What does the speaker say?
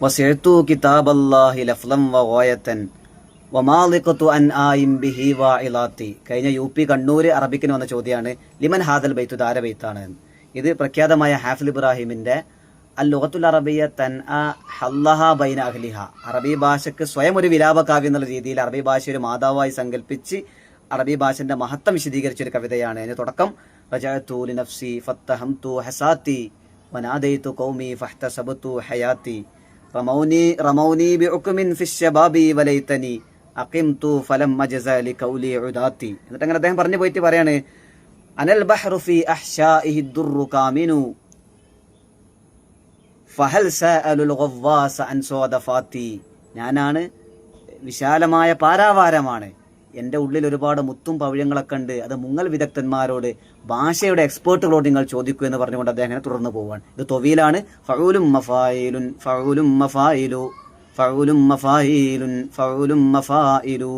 വസിഅ്തു കിതാബല്ലാഹി ലഫ്ളൻ വഗായതൻ വമാലിഖതു അൻ ആയിം ബിഹി വഇലാത്തി. കഴിഞ്ഞ UP കണ്ണൂർ അറബിക്കിന് വന്ന ചോദ്യമാണ് ലിമൻ ഹാദൽ ബൈത്തു, ദാര ബൈത്താണ്. ഇത് പ്രഖ്യാതമായ ഹാഫിൽ ഇബ്രാഹിമിന്റെ അൽ ലുഗത്തുൽ അറബിയ്യ തൻഅ ഹല്ലഹ ബൈന അഹ്ലിഹ, അറബി ഭാഷയ്ക്ക് സ്വയം ഒരു വിലാപകാവ്യം എന്നുള്ള രീതിയിൽ അറബി ഭാഷ ഒരു മാതാവായി സങ്കല്പിച്ച് അറബി ഭാഷന്റെ മഹത്വം വിശദീകരിച്ച ഒരു കവിതയാണ്. അതിന് തുടക്കം റജഅതു ലിനഫ്സി ഫത്തഹംതു ഹസാത്തി വനാദൈതു ഖൗമി ഫഹ്തസബതു ഹയാത്തി റമൗനി ബിഉക്മിൻ ഫിശ്ശബാബി വലൈതനി അഖിംതു ഫലം അജ്സ ലിഖൗലി ഉദാത്തി. എന്നിട്ട് അങ്ങനെ അദ്ദേഹം പറഞ്ഞു പോയിട്ട് പറയാണ്, അനൽ ബഹ്റു ഫി അഹ്ശാഇഹി ദുർറു കാമിനു ഫഹൽ സഅലുൽ ഗവ്വാസ അൻ സോദഫാത്തി. ഞാനാണ് വിശാലമായ പാരാവാരമാണ്, എൻ്റെ ഉള്ളിൽ ഒരുപാട് മുത്തും പവിഴങ്ങളൊക്കെ ഉണ്ട്, അത് മുങ്ങൽ വിദഗ്ധന്മാരോട്, ഭാഷയുടെ എക്സ്പേർട്ടുകളോട് നിങ്ങൾ ചോദിക്കൂ എന്ന് പറഞ്ഞുകൊണ്ട് അദ്ദേഹം തുടർന്ന് പോവാണ്. ഇത് തൊവീലാണ്. ഫഊലും മഫായിലുൻ ഫഊലും മഫായിലു ഫഊലും മഫായിലുൻ ഫഊലും മഫായിലു.